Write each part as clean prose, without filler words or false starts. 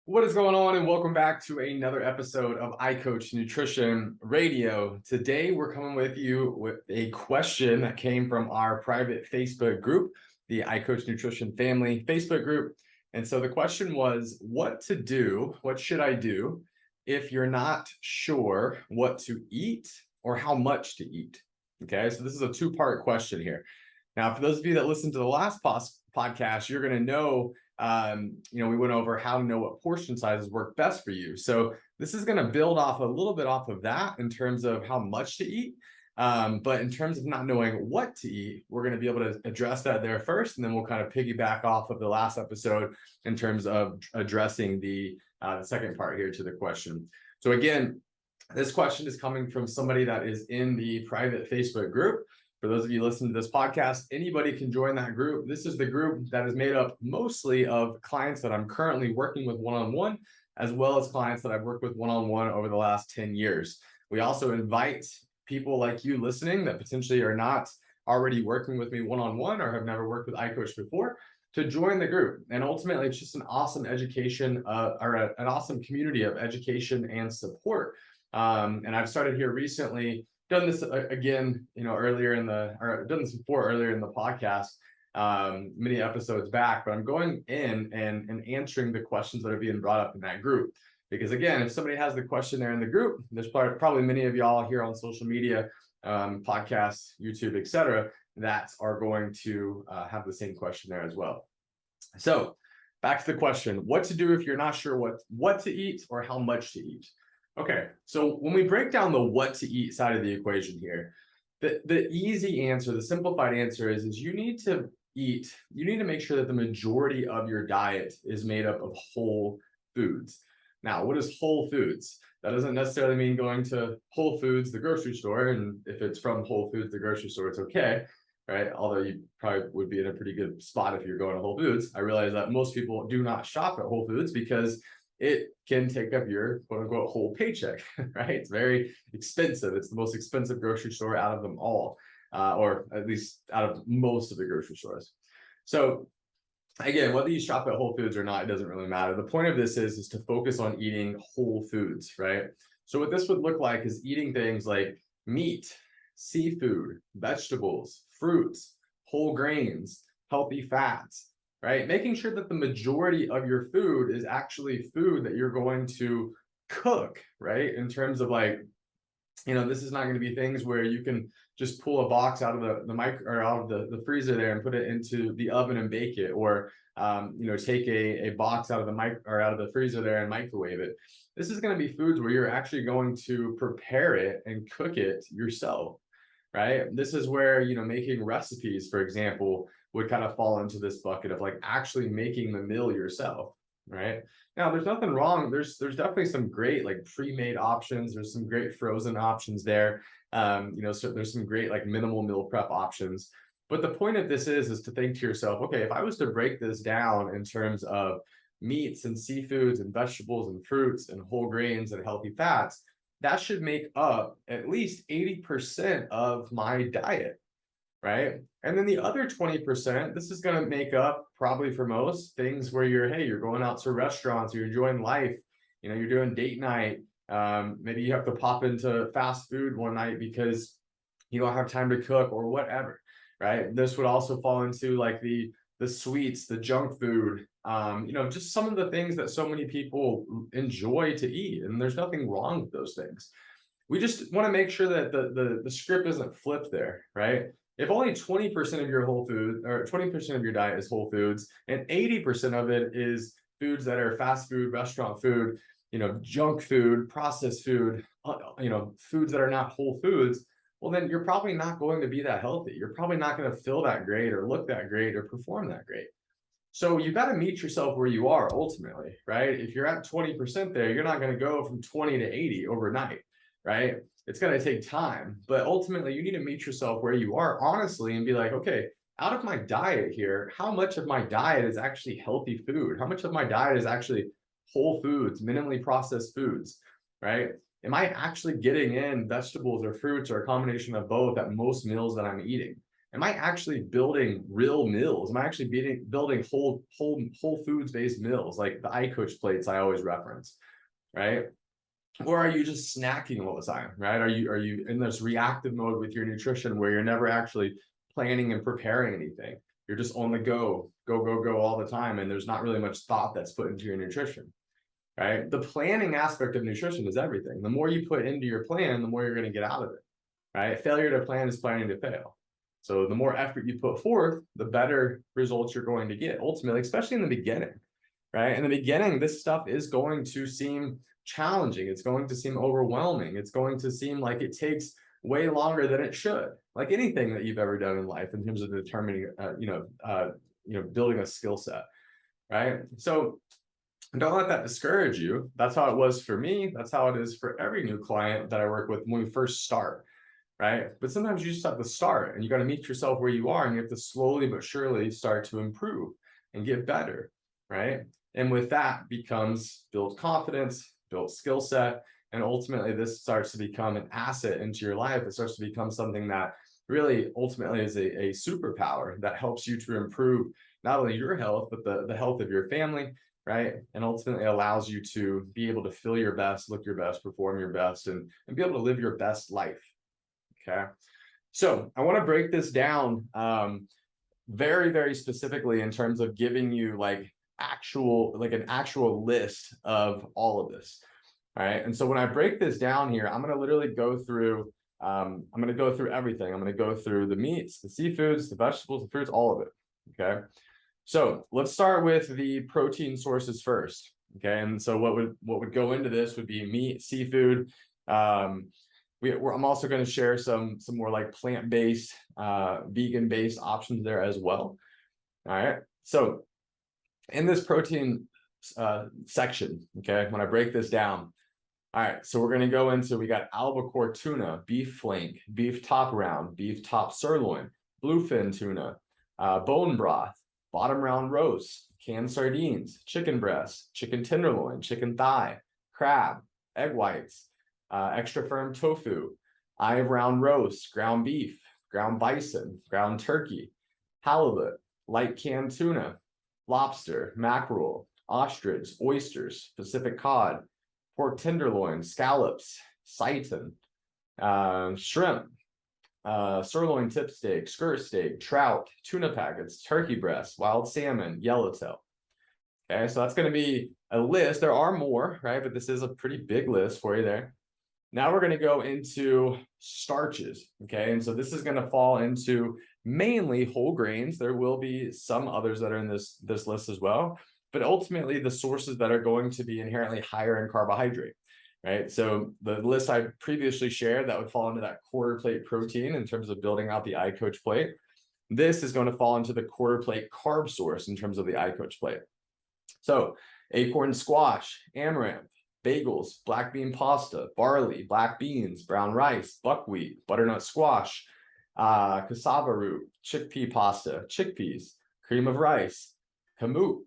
What is going on, and welcome back to another episode of I Coach Nutrition Radio. Today, we're coming with you with a question that came from our private Facebook group, the I Coach Nutrition Family Facebook group. And so the question was, what to do, what should I do if you're not sure what to eat or how much to eat? Okay, so this is a two-part question here. Now, for those of you that listened to the last podcast, you're going to know we went over how to know what portion sizes work best for you. So this is going to build off a little bit off of that in terms of how much to eat. But in terms of not knowing what to eat, we're going to be able to address that there first, and then we'll kind of piggyback off of the last episode in terms of addressing the second part here to the question. So again, this question is coming from somebody that is in the private Facebook group. For those of you listening to this podcast, anybody can join that group. This is the group that is made up mostly of clients that I'm currently working with one-on-one, as well as clients that I've worked with one-on-one over the last 10 years. We also invite people like you listening that potentially are not already working with me one-on-one or have never worked with iCoach before to join the group. And ultimately, it's just an awesome education an awesome community of education and support. And I've started here recently, done this again, done this before earlier in the podcast, many episodes back, but I'm going in and answering the questions that are being brought up in that group. Because again, if somebody has the question there in the group, there's probably many of y'all here on social media, podcasts, YouTube, etc., that are going to have the same question there as well. So back to the question, what to do if you're not sure what to eat or how much to eat. Okay, so when we break down the what to eat side of the equation here, the easy answer, the simplified answer is you need to make sure that the majority of your diet is made up of whole foods. Now, what is whole foods? That doesn't necessarily mean going to Whole Foods, the grocery store, and if it's from Whole Foods, the grocery store, it's okay, right? Although you probably would be in a pretty good spot if you're going to Whole Foods. I realize that most people do not shop at Whole Foods because it can take up your quote unquote whole paycheck, right? It's very expensive. It's the most expensive grocery store out of them all, or at least out of most of the grocery stores. So again, whether you shop at Whole Foods or not, it doesn't really matter. The point of this is to focus on eating whole foods, right? So what this would look like is eating things like meat, seafood, vegetables, fruits, whole grains, healthy fats, right? Making sure that the majority of your food is actually food that you're going to cook, right? In terms of this is not going to be things where you can just pull a box out of the freezer there and put it into the oven and bake it, or take a box out of the freezer there and microwave it. This is going to be foods where you're actually going to prepare it and cook it yourself, right? This is where making recipes, for example, would kind of fall into this bucket of actually making the meal yourself, right? Now, there's nothing wrong. There's definitely some great pre-made options. There's some great frozen options there. So there's some great minimal meal prep options. But the point of this is to think to yourself, okay, if I was to break this down in terms of meats and seafoods and vegetables and fruits and whole grains and healthy fats, that should make up at least 80% of my diet, right? And then the other 20%, this is going to make up probably for most things where you're going out to restaurants, you're enjoying life, you're doing date night. Maybe you have to pop into fast food one night because you don't have time to cook or whatever, right? This would also fall into the sweets, the junk food, just some of the things that so many people enjoy to eat. And there's nothing wrong with those things. We just want to make sure that the script isn't flipped there, right? If only 20% of your whole food or 20% of your diet is whole foods and 80% of it is foods that are fast food, restaurant food, junk food, processed food, foods that are not whole foods, well, then you're probably not going to be that healthy. You're probably not going to feel that great or look that great or perform that great. So you've got to meet yourself where you are ultimately, right? If you're at 20% there, you're not going to go from 20 to 80 overnight, right? It's going to take time, but ultimately you need to meet yourself where you are honestly and be like, okay, out of my diet here, how much of my diet is actually healthy food? How much of my diet is actually whole foods, minimally processed foods, right? Am I actually getting in vegetables or fruits or a combination of both at most meals that I'm eating? Am I actually building real meals? Am I actually building whole foods based meals, like the iCoach plates I always reference, right? Or are you just snacking all the time, right? Are you in this reactive mode with your nutrition where you're never actually planning and preparing anything? You're just on the go all the time, and there's not really much thought that's put into your nutrition, right? The planning aspect of nutrition is everything. The more you put into your plan, the more you're going to get out of it, right? Failure to plan is planning to fail. So the more effort you put forth, the better results you're going to get ultimately, especially in the beginning, right? In the beginning, this stuff is going to seem challenging. It's going to seem overwhelming. It's going to seem like it takes way longer than it should, like anything that you've ever done in life in terms of determining, building a skill set, right? So don't let that discourage you. That's how it was for me. That's how it is for every new client that I work with when we first start, right? But sometimes you just have to start, and you got to meet yourself where you are, and you have to slowly but surely start to improve and get better, right? And with that becomes build confidence, build skill set, and ultimately this starts to become an asset into your life. It starts to become something that really ultimately is a superpower that helps you to improve not only your health, but the health of your family, right? And ultimately allows you to be able to feel your best, look your best, perform your best, and be able to live your best life. Okay. So I want to break this down very, very specifically in terms of giving you like an actual list of all of this. All right. And so when I break this down here, I'm going to literally go through, I'm going to go through everything. I'm going to go through the meats, the seafoods, the vegetables, the fruits, all of it. Okay. So let's start with the protein sources first. Okay. And so what would go into this would be meat, seafood. I'm also going to share some more like plant-based, vegan-based options there as well. All right. So in this protein section, okay, when I break this down, all right, so we're going to go into, we got albacore tuna, beef flank, beef top round, beef top sirloin, bluefin tuna, bone broth, bottom round roast, canned sardines, chicken breast, chicken tenderloin, chicken thigh, crab, egg whites, extra firm tofu, eye of round roast, ground beef, ground bison, ground turkey, halibut, light canned tuna, lobster, mackerel, ostrich, oysters, Pacific cod, pork tenderloin, scallops, seitan, shrimp, sirloin tip steak, skirt steak, trout, tuna packets, turkey breast, wild salmon, yellowtail. Okay, so that's going to be a list. There are more, right? But this is a pretty big list for you there. Now we're going to go into starches, okay? And so this is going to fall into mainly whole grains. There will be some others that are in this list as well, but ultimately the sources that are going to be inherently higher in carbohydrate, right? So the list I previously shared that would fall into that quarter plate protein in terms of building out the iCoach plate. This is going to fall into the quarter plate carb source in terms of the iCoach plate. So acorn squash, amaranth, bagels, black bean pasta, barley, black beans, brown rice, buckwheat, butternut squash, cassava root, chickpea pasta, chickpeas, cream of rice, kamut,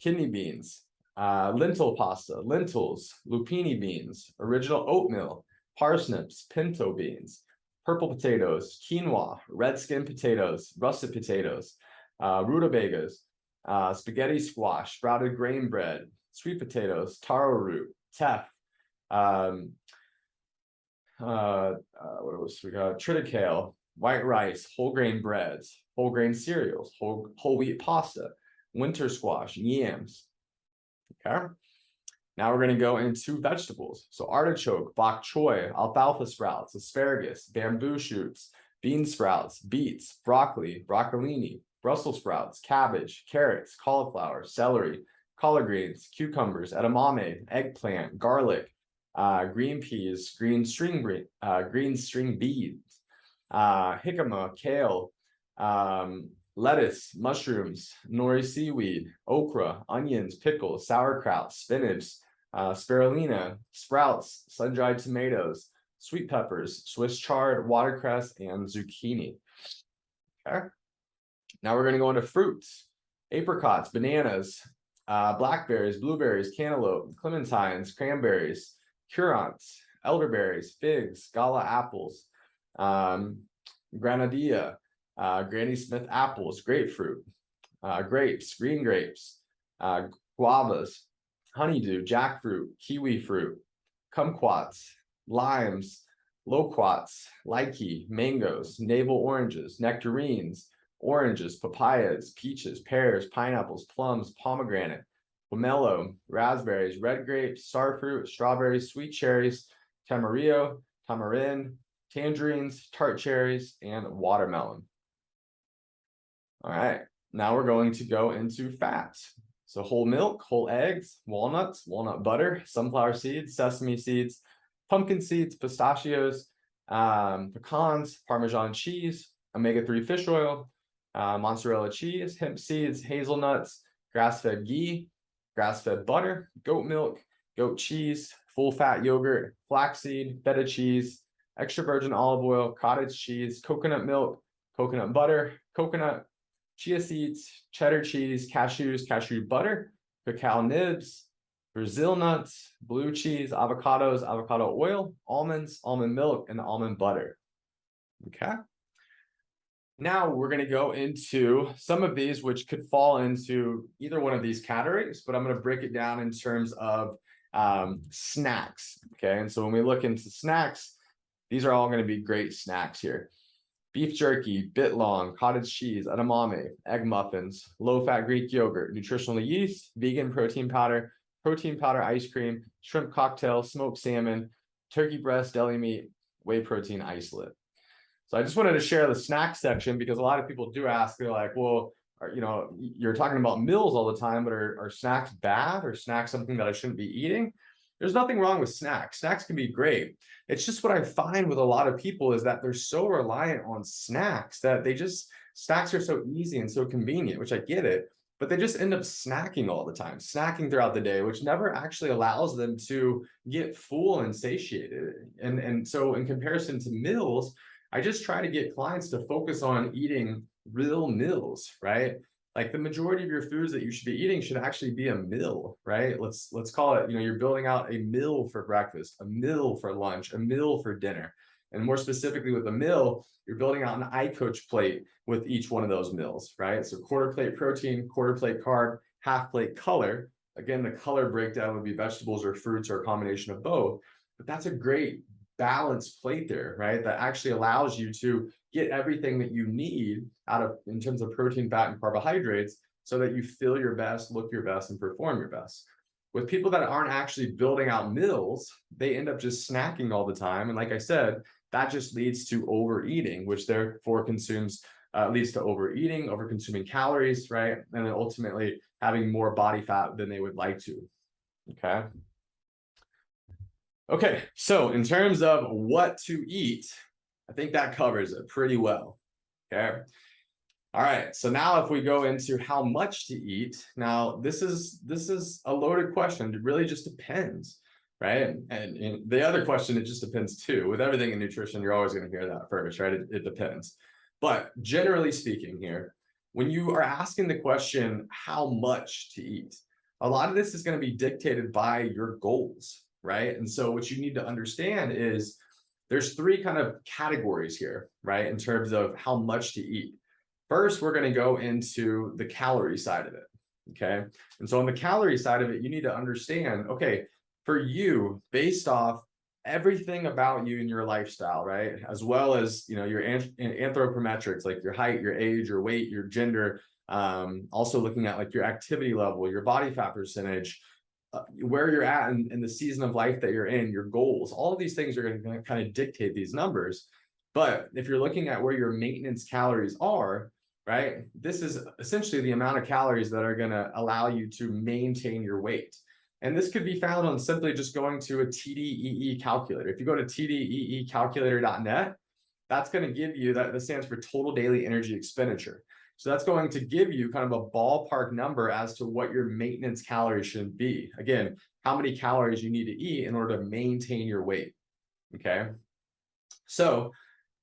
kidney beans, lentil pasta, lentils, lupini beans, original oatmeal, parsnips, pinto beans, purple potatoes, quinoa, red skin potatoes, russet potatoes, rutabagas, spaghetti squash, sprouted grain bread, sweet potatoes, taro root, teff, what else we got? Triticale, white rice, whole grain breads, whole grain cereals, whole wheat pasta, winter squash, yams. Okay. Now we're going to go into vegetables. So artichoke, bok choy, alfalfa sprouts, asparagus, bamboo shoots, bean sprouts, beets, broccoli, broccolini, Brussels sprouts, cabbage, carrots, cauliflower, celery, collard greens, cucumbers, edamame, eggplant, garlic, green peas, green string beans, jicama, kale, lettuce, mushrooms, nori seaweed, okra, onions, pickles, sauerkraut, spinach, spirulina, sprouts, sun-dried tomatoes, sweet peppers, Swiss chard, watercress, and zucchini. Okay. Now we're going to go into fruits, apricots, bananas, blackberries, blueberries, cantaloupe, clementines, cranberries, currants, elderberries, figs, gala apples, granadilla, Granny Smith apples, grapefruit, grapes, green grapes, guavas, honeydew, jackfruit, kiwi fruit, kumquats, limes, loquats, lychee, mangoes, navel oranges, nectarines, oranges, papayas, peaches, pears, pineapples, plums, pomegranate, pomelo, raspberries, red grapes, starfruit, strawberries, sweet cherries, tamarillo, tamarind, tangerines, tart cherries, and watermelon. All right, now we're going to go into fats. So whole milk, whole eggs, walnuts, walnut butter, sunflower seeds, sesame seeds, pumpkin seeds, pistachios, pecans, Parmesan cheese, omega-3 fish oil, mozzarella cheese, hemp seeds, hazelnuts, grass-fed ghee, grass-fed butter, goat milk, goat cheese, full-fat yogurt, flaxseed, feta cheese, extra virgin olive oil, cottage cheese, coconut milk, coconut butter, coconut, chia seeds, cheddar cheese, cashews, cashew butter, cacao nibs, Brazil nuts, blue cheese, avocados, avocado oil, almonds, almond milk, and almond butter. Okay. Now we're going to go into some of these which could fall into either one of these categories, but I'm going to break it down in terms of snacks. Okay. And so when we look into snacks, these are all going to be great snacks here. Beef jerky, bitlong, cottage cheese, edamame, egg muffins, low-fat Greek yogurt, nutritional yeast, vegan protein powder ice cream, shrimp cocktail, smoked salmon, turkey breast, deli meat, whey protein isolate. So I just wanted to share the snack section because a lot of people do ask, they're like, well, you're talking about meals all the time, but are snacks bad or snacks something that I shouldn't be eating? There's nothing wrong with snacks. Snacks can be great. It's just what I find with a lot of people is that they're so reliant on snacks that snacks are so easy and so convenient, which I get it, but they just end up snacking all the time, snacking throughout the day, which never actually allows them to get full and satiated. And so in comparison to meals, I just try to get clients to focus on eating real meals, right? Like the majority of your foods that you should be eating should actually be a meal, right? Let's call it, you're building out a meal for breakfast, a meal for lunch, a meal for dinner. And more specifically with a meal, you're building out an iCoach plate with each one of those meals, right? So quarter plate protein, quarter plate carb, half plate color. Again, the color breakdown would be vegetables or fruits or a combination of both. But that's a great balanced plate there, right? That actually allows you to get everything that you need in terms of protein, fat, and carbohydrates so that you feel your best, look your best, and perform your best. With people that aren't actually building out meals, they end up just snacking all the time. And like I said, that just leads to overeating, which therefore leads to overeating, over consuming calories, right? And then ultimately having more body fat than they would like to, okay? Okay, so in terms of what to eat, I think that covers it pretty well, okay? All right, so now if we go into how much to eat, now this is a loaded question. It really just depends, right? And the other question, it just depends too. With everything in nutrition, you're always going to hear that first, right? It depends. But generally speaking here, when you are asking the question, how much to eat, a lot of this is going to be dictated by your goals, right? And so what you need to understand is there's three kind of categories here, right? In terms of how much to eat. First, we're going to go into the calorie side of it, okay? And so on the calorie side of it, you need to understand, okay, for you, based off everything about you and your lifestyle, right? As well as, your anthropometrics, like your height, your age, your weight, your gender, also looking at like your activity level, your body fat percentage, where you're at in the season of life that you're in, your goals, all of these things are going to kind of dictate these numbers. But if you're looking at where your maintenance calories are, right, this is essentially the amount of calories that are going to allow you to maintain your weight. And this could be found on simply just going to a TDEE calculator. If you go to tdeecalculator.net, that's going to give you, that stands for total daily energy expenditure. So that's going to give you kind of a ballpark number as to what your maintenance calories should be. Again, how many calories you need to eat in order to maintain your weight, okay? So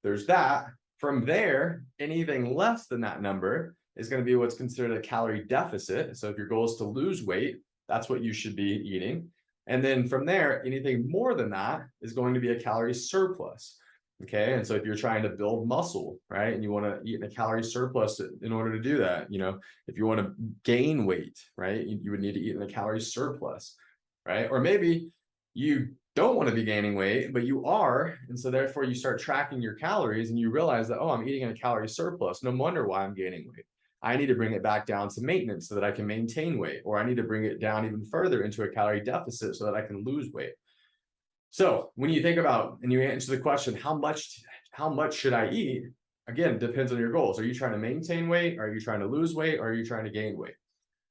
there's that. From there, anything less than that number is going to be what's considered a calorie deficit. So if your goal is to lose weight, that's what you should be eating. And then from there, anything more than that is going to be a calorie surplus. Okay. And so if you're trying to build muscle, right, and you want to eat in a calorie surplus in order to do that, if you want to gain weight, right, you would need to eat in a calorie surplus, right? Or maybe you don't want to be gaining weight, but you are. And so therefore you start tracking your calories and you realize that, oh, I'm eating in a calorie surplus. No wonder why I'm gaining weight. I need to bring it back down to maintenance so that I can maintain weight, or I need to bring it down even further into a calorie deficit so that I can lose weight. So when you think about and you answer the question, how much should I eat? Again, it depends on your goals. Are you trying to maintain weight? Are you trying to lose weight? Or are you trying to gain weight?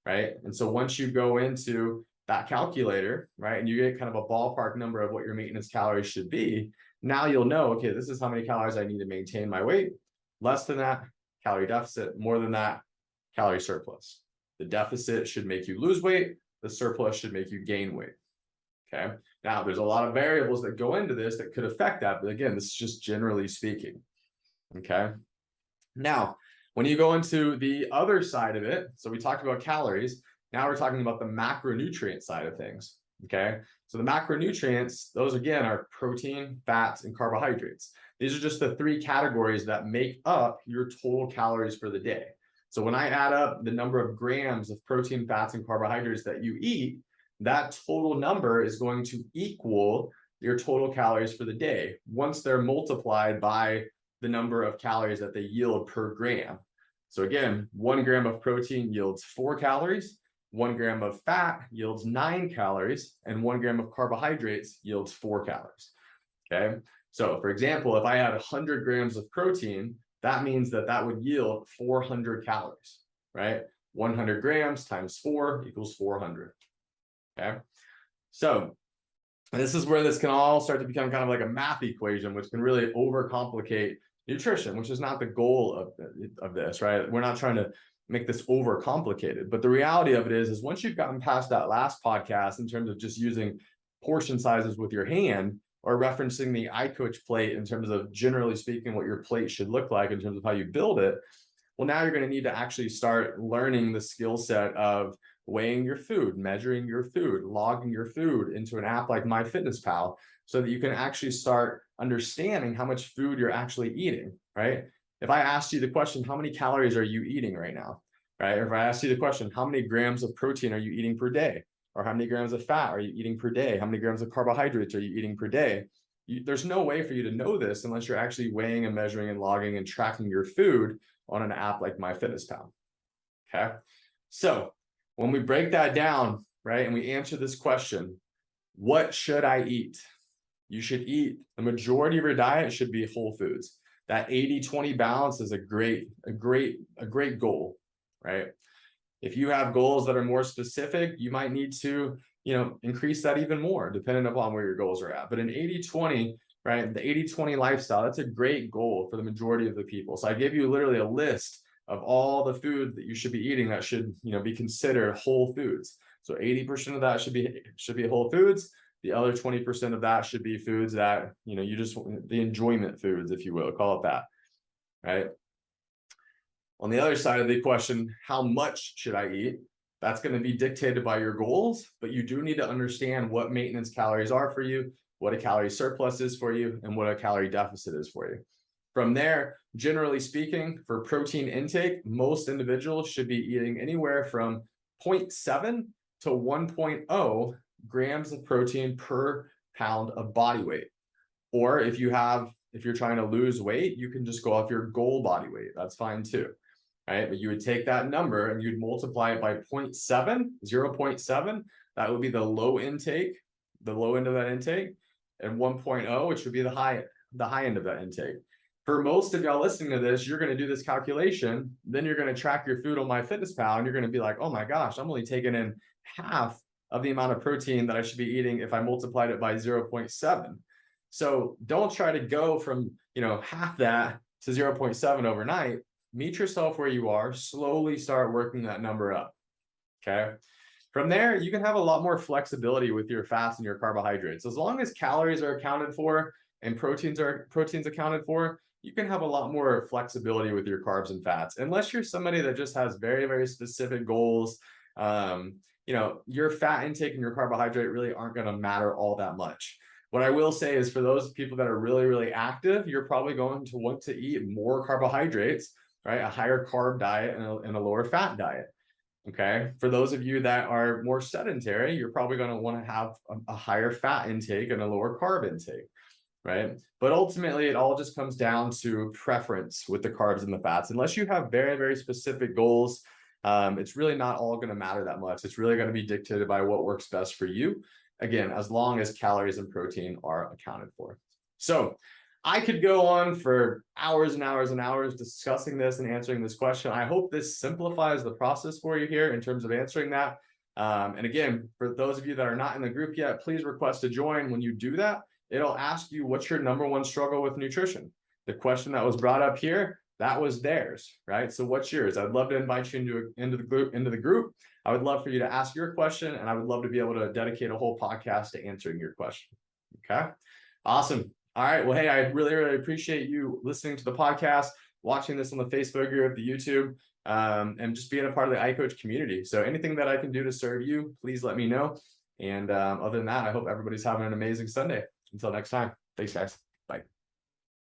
Right. And so once you go into that calculator, right, and you get kind of a ballpark number of what your maintenance calories should be, now you'll know, okay, this is how many calories I need to maintain my weight. Less than that, calorie deficit. More than that, calorie surplus. The deficit should make you lose weight. The surplus should make you gain weight. Okay. Now, there's a lot of variables that go into this that could affect that. But again, this is just generally speaking. Okay. Now, when you go into the other side of it, so we talked about calories. Now we're talking about the macronutrient side of things. Okay. So the macronutrients, those again are protein, fats, and carbohydrates. These are just the three categories that make up your total calories for the day. So when I add up the number of grams of protein, fats, and carbohydrates that you eat, that total number is going to equal your total calories for the day once they're multiplied by the number of calories that they yield per gram. So again, 1 gram of protein yields 4 calories, 1 gram of fat yields 9 calories, and 1 gram of carbohydrates yields 4 calories. Okay. So for example, if I had 100 grams of protein, that means that would yield 400 calories, right? 100 grams times 4 equals 400. Okay. So this is where this can all start to become kind of like a math equation, which can really overcomplicate nutrition, which is not the goal of this, right? We're not trying to make this overcomplicated, but the reality of it is once you've gotten past that last podcast in terms of just using portion sizes with your hand or referencing the iCoach plate in terms of generally speaking what your plate should look like in terms of how you build it, well, now you're going to need to actually start learning the skill set of weighing your food, measuring your food, logging your food into an app like MyFitnessPal so that you can actually start understanding how much food you're actually eating, right? If I asked you the question, how many calories are you eating right now, right? Or if I asked you the question, how many grams of protein are you eating per day? Or how many grams of fat are you eating per day? How many grams of carbohydrates are you eating per day? There's no way for you to know this unless you're actually weighing and measuring and logging and tracking your food on an app like MyFitnessPal. Okay. So when we break that down, right, and we answer this question, what should I eat? You should eat, the majority of your diet should be whole foods. That 80-20 balance is a great goal, right? If you have goals that are more specific, you might need to, increase that even more depending upon where your goals are at. But an 80-20, right, the 80-20 lifestyle, that's a great goal for the majority of the people. So I gave you literally a list of all the food that you should be eating that should, be considered whole foods. So 80% of that should be whole foods. The other 20% of that should be foods that, you just, the enjoyment foods, if you will, call it that, right? On the other side of the question, how much should I eat? That's going to be dictated by your goals, but you do need to understand what maintenance calories are for you, what a calorie surplus is for you, and what a calorie deficit is for you. From there, generally speaking, for protein intake, most individuals should be eating anywhere from 0.7 to 1.0 grams of protein per pound of body weight. Or if you're trying to lose weight, you can just go off your goal body weight. That's fine too. Right? But you would take that number and you'd multiply it by 0.7. That would be the low intake, the low end of that intake, and 1.0, which would be the high end of that intake. For most of y'all listening to this, you're going to do this calculation. Then you're going to track your food on MyFitnessPal, and you're going to be like, oh my gosh, I'm only taking in half of the amount of protein that I should be eating if I multiplied it by 0.7. So don't try to go from, half that to 0.7 overnight. Meet yourself where you are, slowly start working that number up. Okay. From there, you can have a lot more flexibility with your fats and your carbohydrates. As long as calories are accounted for and proteins accounted for, you can have a lot more flexibility with your carbs and fats. Unless you're somebody that just has very, very specific goals, your fat intake and your carbohydrate really aren't going to matter all that much. What I will say is for those people that are really, really active, you're probably going to want to eat more carbohydrates, right? A higher carb diet and a lower fat diet. Okay. For those of you that are more sedentary, you're probably going to want to have a higher fat intake and a lower carb intake, right? But ultimately, it all just comes down to preference with the carbs and the fats. Unless you have very, very specific goals, it's really not all going to matter that much. It's really going to be dictated by what works best for you. Again, as long as calories and protein are accounted for. So I could go on for hours and hours and hours discussing this and answering this question. I hope this simplifies the process for you here in terms of answering that. And again, for those of you that are not in the group yet, please request to join. When you do that, it'll ask you what's your number one struggle with nutrition. The question that was brought up here, that was theirs, right? So what's yours? I'd love to invite you into the group. I would love for you to ask your question, and I would love to be able to dedicate a whole podcast to answering your question. Okay, awesome. All right. Well, hey, I really, really appreciate you listening to the podcast, watching this on the Facebook group, the YouTube, and just being a part of the iCoach community. So anything that I can do to serve you, please let me know. And other than that, I hope everybody's having an amazing Sunday. Until next time. Thanks, guys. Bye.